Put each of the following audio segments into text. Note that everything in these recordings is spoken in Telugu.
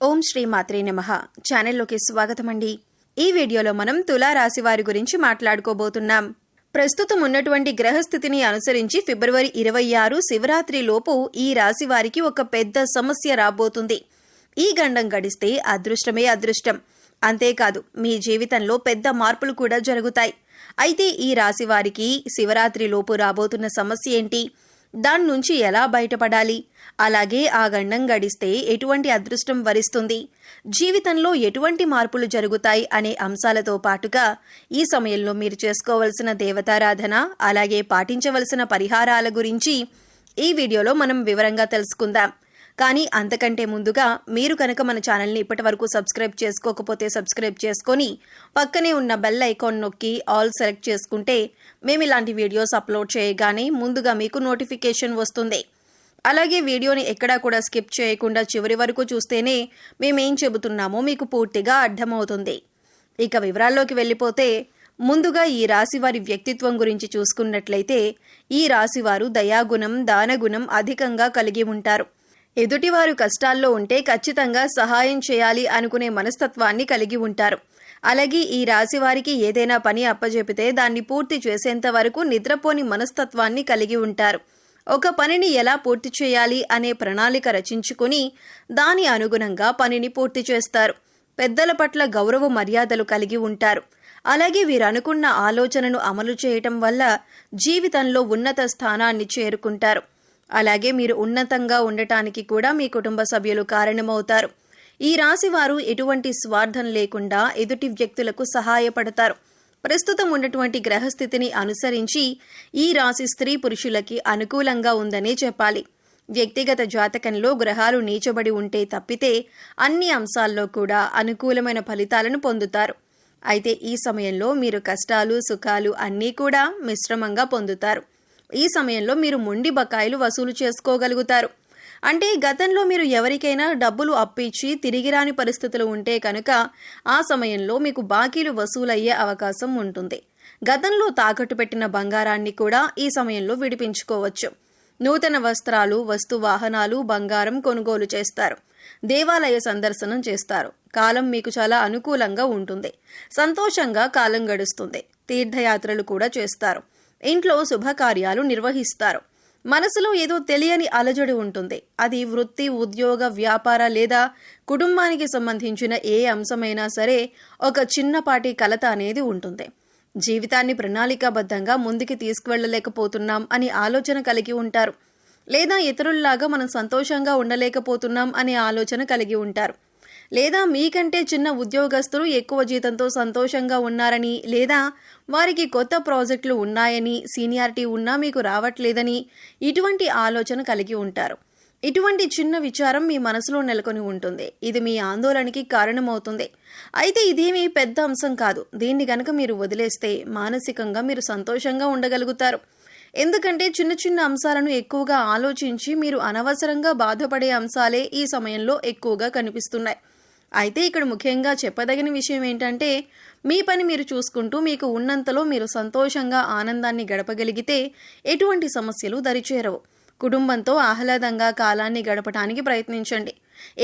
ఓం శ్రీ మాత్రే నమః. ఛానల్లోకి స్వాగతమండి. ఈ వీడియోలో మనం తులా రాశి వారి గురించి మాట్లాడుకోబోతున్నాం. ప్రస్తుతం ఉన్నటువంటి గ్రహస్థితిని అనుసరించి ఫిబ్రవరి 26 శివరాత్రి లోపు ఈ రాశి వారికి ఒక పెద్ద సమస్య రాబోతుంది. ఈ గండం గడిస్తే అదృష్టమే అదృష్టం. అంతేకాదు మీ జీవితంలో పెద్ద మార్పులు కూడా జరుగుతాయి. అయితే ఈ రాశి వారికి శివరాత్రి లోపు రాబోతున్న సమస్య ఏంటి, దాని నుంచి ఎలా బయటపడాలి, అలాగే ఆ గండం గడిస్తే ఎటువంటి అదృష్టం వరిస్తుంది, జీవితంలో ఎటువంటి మార్పులు జరుగుతాయి అనే అంశాలతో పాటుగా ఈ సమయంలో మీరు చేసుకోవలసిన దేవతారాధన అలాగే పాటించవలసిన పరిహారాల గురించి ఈ వీడియోలో మనం వివరంగా తెలుసుకుందాం. కానీ అంతకంటే ముందుగా మీరు కనుక మన ఛానల్ని ఇప్పటివరకు సబ్స్క్రైబ్ చేసుకోకపోతే సబ్స్క్రైబ్ చేసుకొని పక్కనే ఉన్న బెల్ ఐకాన్ నొక్కి ఆల్ సెలెక్ట్ చేసుకుంటే మేము ఇలాంటి వీడియోస్ అప్లోడ్ చేయగానే ముందుగా మీకు నోటిఫికేషన్ వస్తుంది. అలాగే వీడియోని ఎక్కడా కూడా స్కిప్ చేయకుండా చివరి వరకు చూస్తేనే మేమేం చెబుతున్నామో మీకు పూర్తిగా అర్థమవుతుంది. ఇక వివరాల్లోకి వెళ్ళిపోతే ముందుగా ఈ రాశివారి వ్యక్తిత్వం గురించి చూసుకున్నట్లయితే ఈ రాశివారు దయాగుణం దానగుణం అధికంగా కలిగి ఉంటారు. ఎదుటివారు కష్టాల్లో ఉంటే ఖచ్చితంగా సహాయం చేయాలి అనుకునే మనస్తత్వాన్ని కలిగి ఉంటారు. అలాగే ఈ రాశివారికి ఏదైనా పని అప్పజెపితే దాన్ని పూర్తి చేసేంత వరకు నిద్రపోని మనస్తత్వాన్ని కలిగి ఉంటారు. ఒక పనిని ఎలా పూర్తి చేయాలి అనే ప్రణాళిక రచించుకుని దాని అనుగుణంగా పనిని పూర్తి చేస్తారు. పెద్దల పట్ల గౌరవ మర్యాదలు కలిగి ఉంటారు. అలాగే వీరనుకున్న ఆలోచనను అమలు చేయటం వల్ల జీవితంలో ఉన్నత స్థానాన్ని చేరుకుంటారు. అలాగే మీరు ఉన్నతంగా ఉండటానికి కూడా మీ కుటుంబ సభ్యులు కారణమవుతారు. ఈ రాశి వారు ఎటువంటి స్వార్థం లేకుండా ఎదుటి వ్యక్తులకు సహాయపడతారు. ప్రస్తుతం ఉన్నటువంటి గ్రహస్థితిని అనుసరించి ఈ రాశి స్త్రీ పురుషులకి అనుకూలంగా ఉందనే చెప్పాలి. వ్యక్తిగత జాతకంలో గ్రహాలు నీచబడి ఉంటే తప్పితే అన్ని అంశాల్లో కూడా అనుకూలమైన ఫలితాలను పొందుతారు. అయితే ఈ సమయంలో మీరు కష్టాలు సుఖాలు అన్నీ కూడా మిశ్రమంగా పొందుతారు. ఈ సమయంలో మీరు మొండి బకాయిలు వసూలు చేసుకోగలుగుతారు. అంటే గతంలో మీరు ఎవరికైనా డబ్బులు అప్పిచ్చి తిరిగి రాని పరిస్థితులు ఉంటే కనుక ఆ సమయంలో మీకు బాకీలు వసూలయ్యే అవకాశం ఉంటుంది. గతంలో తాకట్టు పెట్టిన బంగారాన్ని కూడా ఈ సమయంలో విడిపించుకోవచ్చు. నూతన వస్త్రాలు వస్తు వాహనాలు బంగారం కొనుగోలు చేస్తారు. దేవాలయ సందర్శనం చేస్తారు. కాలం మీకు చాలా అనుకూలంగా ఉంటుంది. సంతోషంగా కాలం గడుస్తుంది. తీర్థయాత్రలు కూడా చేస్తారు. ఇంట్లో శుభకార్యాలు నిర్వహిస్తారు. మనసులో ఏదో తెలియని అలజడి ఉంటుంది. అది వృత్తి ఉద్యోగ వ్యాపార లేదా కుటుంబానికి సంబంధించిన ఏ అంశమైనా సరే ఒక చిన్నపాటి కలత అనేది ఉంటుంది. జీవితాన్ని ప్రణాళికాబద్ధంగా ముందుకు తీసుకువెళ్ళలేకపోతున్నాం అని ఆలోచన కలిగి ఉంటారు. లేదా ఇతరుల్లాగా మనం సంతోషంగా ఉండలేకపోతున్నాం అనే ఆలోచన కలిగి ఉంటారు. లేదా మీకంటే చిన్న ఉద్యోగస్తులు ఎక్కువ జీతంతో సంతోషంగా ఉన్నారని, లేదా వారికి కొత్త ప్రాజెక్టులు ఉన్నాయని, సీనియారిటీ ఉన్నా మీకు రావట్లేదని ఇటువంటి ఆలోచన కలిగి ఉంటారు. ఇటువంటి చిన్న విచారం మీ మనసులో నెలకొని ఉంటుంది. ఇది మీ ఆందోళనకి కారణమవుతుంది. అయితే ఇదేమీ పెద్ద అంశం కాదు. దీన్ని గనక మీరు వదిలేస్తే మానసికంగా మీరు సంతోషంగా ఉండగలుగుతారు. ఎందుకంటే చిన్న చిన్న అంశాలను ఎక్కువగా ఆలోచించి మీరు అనవసరంగా బాధపడే అంశాలే ఈ సమయంలో ఎక్కువగా కనిపిస్తున్నాయి. అయితే ఇక్కడ ముఖ్యంగా చెప్పదగిన విషయం ఏంటంటే మీ పని మీరు చూసుకుంటూ మీకు ఉన్నంతలో మీరు సంతోషంగా ఆనందాన్ని గడపగలిగితే ఎటువంటి సమస్యలు దరిచేరవు. కుటుంబంతో ఆహ్లాదంగా కాలాన్ని గడపడానికి ప్రయత్నించండి.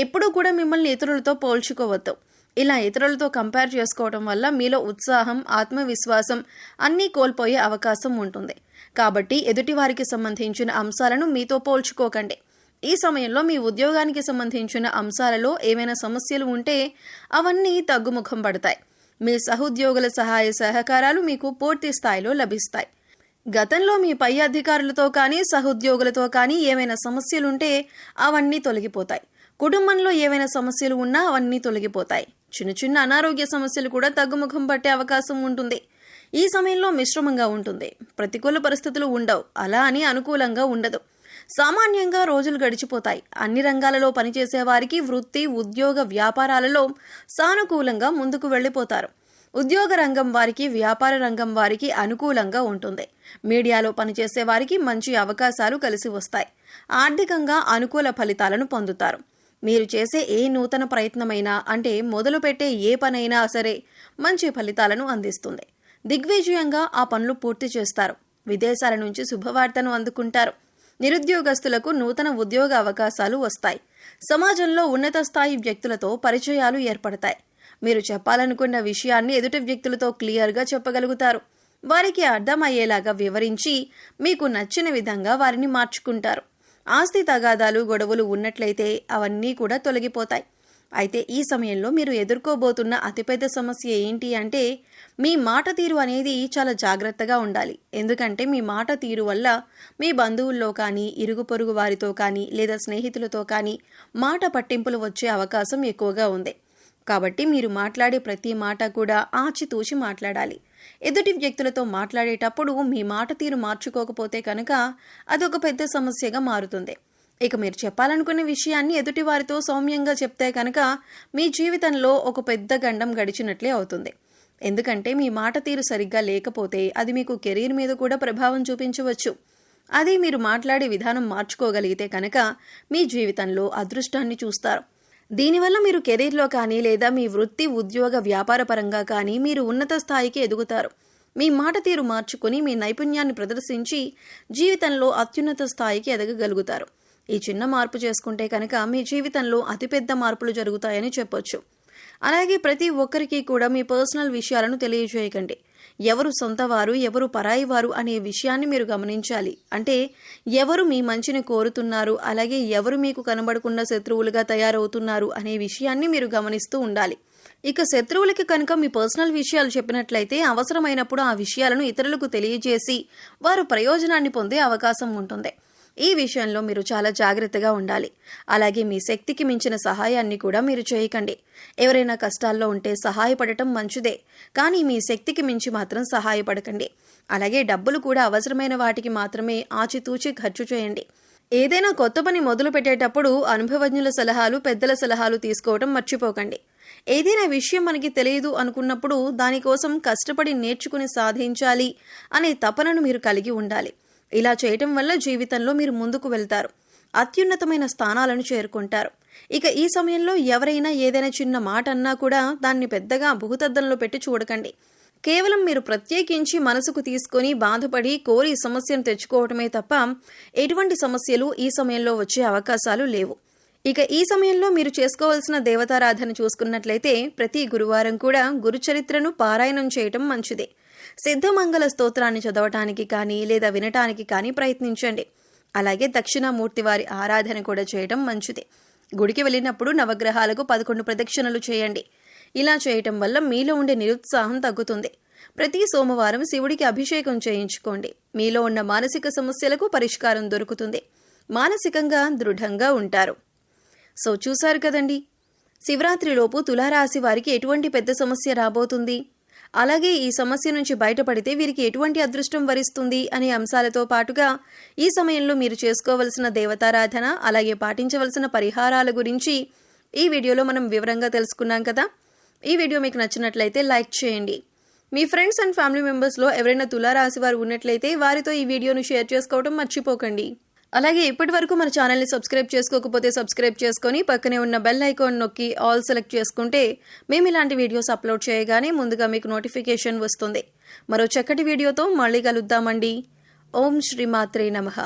ఎప్పుడూ కూడా మిమ్మల్ని ఇతరులతో పోల్చుకోవద్దు. ఇలా ఇతరులతో కంపేర్ చేసుకోవడం వల్ల మీలో ఉత్సాహం ఆత్మవిశ్వాసం అన్నీ కోల్పోయే అవకాశం ఉంటుంది. కాబట్టి ఎదుటివారికి సంబంధించిన అంశాలను మీతో పోల్చుకోకండి. ఈ సమయంలో మీ ఉద్యోగానికి సంబంధించిన అంశాలలో ఏమైనా సమస్యలు ఉంటే అవన్నీ తగ్గుముఖం పడతాయి. మీ సహోద్యోగుల సహాయ సహకారాలు మీకు పూర్తి స్థాయిలో లభిస్తాయి. గతంలో మీ పై అధికారులతో కానీ సహోద్యోగులతో కానీ ఏమైనా సమస్యలుంటే అవన్నీ తొలగిపోతాయి. కుటుంబంలో ఏవైనా సమస్యలు ఉన్నా అవన్నీ తొలగిపోతాయి. చిన్న చిన్న అనారోగ్య సమస్యలు కూడా తగ్గుముఖం పట్టే అవకాశం ఉంటుంది. ఈ సమయంలో మిశ్రమంగా ఉంటుంది. ప్రతికూల పరిస్థితులు ఉండవు, అలా అని అనుకూలంగా ఉండదు. సామాన్యంగా రోజులు గడిచిపోతాయి. అన్ని రంగాలలో పనిచేసే వారికి వృత్తి ఉద్యోగ వ్యాపారాలలో సానుకూలంగా ముందుకు వెళ్ళిపోతారు. ఉద్యోగ రంగం వారికి వ్యాపార రంగం వారికి అనుకూలంగా ఉంటుంది. మీడియాలో పనిచేసే వారికి మంచి అవకాశాలు కలిసి వస్తాయి. ఆర్థికంగా అనుకూల ఫలితాలను పొందుతారు. మీరు చేసే ఏ నూతన ప్రయత్నమైనా అంటే మొదలుపెట్టే ఏ పనైనా సరే మంచి ఫలితాలను అందిస్తుంది. దిగ్విజయంగా ఆ పనులు పూర్తి చేస్తారు. విదేశాల నుంచి శుభవార్తను అందుకుంటారు. నిరుద్యోగస్తులకు నూతన ఉద్యోగ అవకాశాలు వస్తాయి. సమాజంలో ఉన్నత స్థాయి వ్యక్తులతో పరిచయాలు ఏర్పడతాయి. మీరు చెప్పాలనుకున్న విషయాన్ని ఎదుటి వ్యక్తులతో క్లియర్గా చెప్పగలుగుతారు. వారికి అర్థమయ్యేలాగా వివరించి మీకు నచ్చిన విధంగా వారిని మార్చుకుంటారు. ఆస్తి తగాదాలు, గొడవలు ఉన్నట్లయితే అవన్నీ కూడా తొలగిపోతాయి. అయితే ఈ సమయంలో మీరు ఎదుర్కోబోతున్న అతిపెద్ద సమస్య ఏంటి అంటే, మీ మాట తీరు అనేది చాలా జాగ్రత్తగా ఉండాలి. ఎందుకంటే మీ మాట తీరు వల్ల మీ బంధువుల్లో కానీ, ఇరుగు పొరుగు వారితో కానీ లేదా స్నేహితులతో కానీ మాట పట్టింపులు వచ్చే అవకాశం ఎక్కువగా ఉంది. కాబట్టి మీరు మాట్లాడే ప్రతి మాట కూడా ఆచితూచి మాట్లాడాలి. ఎదుటి వ్యక్తులతో మాట్లాడేటప్పుడు మీ మాట తీరు మార్చుకోకపోతే కనుక అదొక పెద్ద సమస్యగా మారుతుంది. ఇక మీరు చెప్పాలనుకున్న విషయాన్ని ఎదుటి వారితో సౌమ్యంగా చెప్తే కనుక మీ జీవితంలో ఒక పెద్ద గండం గడిచినట్లే అవుతుంది. ఎందుకంటే మీ మాట తీరు సరిగ్గా లేకపోతే అది మీకు కెరీర్ మీద కూడా ప్రభావం చూపించవచ్చు. అది మీరు మాట్లాడే విధానం మార్చుకోగలిగితే కనుక మీ జీవితంలో అదృష్టాన్ని చూస్తారు. దీనివల్ల మీరు కెరీర్లో కానీ లేదా మీ వృత్తి, ఉద్యోగ, వ్యాపార పరంగా కానీ మీరు ఉన్నత స్థాయికి ఎదుగుతారు. మీ మాట తీరు మార్చుకుని మీ నైపుణ్యాన్ని ప్రదర్శించి జీవితంలో అత్యున్నత స్థాయికి ఎదగగలుగుతారు. ఈ చిన్న మార్పు చేసుకుంటే కనుక మీ జీవితంలో అతిపెద్ద మార్పులు జరుగుతాయని చెప్పొచ్చు. అలాగే ప్రతి ఒక్కరికి కూడా మీ పర్సనల్ విషయాలను తెలియజేయకండి. ఎవరు సొంతవారు, ఎవరు పరాయి వారు అనే విషయాన్ని మీరు గమనించాలి. అంటే ఎవరు మీ మంచిని కోరుతున్నారు, అలాగే ఎవరు మీకు కనబడకుండా శత్రువులుగా తయారవుతున్నారు అనే విషయాన్ని మీరు గమనిస్తూ ఉండాలి. ఇక శత్రువులకి కనుక మీ పర్సనల్ విషయాలు చెప్పినట్లయితే అవసరమైనప్పుడు ఆ విషయాలను ఇతరులకు తెలియజేసి వారు ప్రయోజనాన్ని పొందే అవకాశం ఉంటుంది. ఈ విషయంలో మీరు చాలా జాగ్రత్తగా ఉండాలి. అలాగే మీ శక్తికి మించిన సహాయాన్ని కూడా మీరు చేయకండి. ఎవరైనా కష్టాల్లో ఉంటే సహాయపడటం మంచిదే, కానీ మీ శక్తికి మించి మాత్రం సహాయపడకండి. అలాగే డబ్బులు కూడా అవసరమైన వాటికి మాత్రమే ఆచితూచి ఖర్చు చేయండి. ఏదైనా కొత్త పని మొదలు పెట్టేటప్పుడు అనుభవజ్ఞుల సలహాలు, పెద్దల సలహాలు తీసుకోవడం మర్చిపోకండి. ఏదైనా విషయం మనకి తెలియదు అనుకున్నప్పుడు దానికోసం కష్టపడి నేర్చుకుని సాధించాలి అనే తపనను మీరు కలిగి ఉండాలి. ఇలా చేయటం వల్ల జీవితంలో మీరు ముందుకు వెళ్తారు, అత్యున్నతమైన స్థానాలను చేరుకుంటారు. ఇక ఈ సమయంలో ఎవరైనా ఏదైనా చిన్న మాట అన్నా కూడా దాన్ని పెద్దగా భూతద్దంలో పెట్టి చూడకండి. కేవలం మీరు ప్రత్యేకించి మనసుకు తీసుకొని బాధపడి కోరి సమస్యను తెచ్చుకోవటమే తప్ప ఎటువంటి సమస్యలు ఈ సమయంలో వచ్చే అవకాశాలు లేవు. ఇక ఈ సమయంలో మీరు చేసుకోవాల్సిన దేవతారాధన చూసుకున్నట్లయితే ప్రతి గురువారం కూడా గురుచరిత్రను పారాయణం చేయటం మంచిదే. సిద్ధమంగళ స్తోత్రాన్ని చదవటానికి కానీ లేదా వినటానికి కానీ ప్రయత్నించండి. అలాగే దక్షిణామూర్తి వారి ఆరాధన కూడా చేయటం మంచిది. గుడికి వెళ్ళినప్పుడు నవగ్రహాలకు 11 ప్రదక్షిణలు చేయండి. ఇలా చేయటం వల్ల మీలో ఉండే నిరుత్సాహం తగ్గుతుంది. ప్రతి సోమవారం శివుడికి అభిషేకం చేయించుకోండి. మీలో ఉన్న మానసిక సమస్యలకు పరిష్కారం దొరుకుతుంది. మానసికంగా దృఢంగా ఉంటారు. సో చూశారు కదండి, శివరాత్రిలోపు తులారాశి వారికి ఎటువంటి పెద్ద సమస్య రాబోతుంది, అలాగే ఈ సమస్య నుంచి బయటపడితే వీరికి ఎటువంటి అదృష్టం వరిస్తుంది అనే అంశాలతో పాటుగా ఈ సమయంలో మీరు చేసుకోవలసిన దేవతారాధన, అలాగే పాటించవలసిన పరిహారాల గురించి ఈ వీడియోలో మనం వివరంగా తెలుసుకున్నాం కదా. ఈ వీడియో మీకు నచ్చినట్లయితే లైక్ చేయండి. మీ ఫ్రెండ్స్ అండ్ ఫ్యామిలీ మెంబర్స్లో ఎవరైనా తులారాశి వారు ఉన్నట్లయితే వారితో ఈ వీడియోను షేర్ చేసుకోవడం మర్చిపోకండి. అలాగే ఇప్పటి వరకు మన ఛానల్ని సబ్స్క్రైబ్ చేసుకోకపోతే సబ్స్క్రైబ్ చేసుకొని పక్కనే ఉన్న బెల్ ఐకాన్ నొక్కి ఆల్ సెలెక్ట్ చేసుకుంటే మేము ఇలాంటి వీడియోస్ అప్లోడ్ చేయగానే ముందుగా మీకు నోటిఫికేషన్ వస్తుంది. మరో చక్కటి వీడియోతో మళ్ళీ కలుద్దామండి. ఓం శ్రీమాత్రే నమః.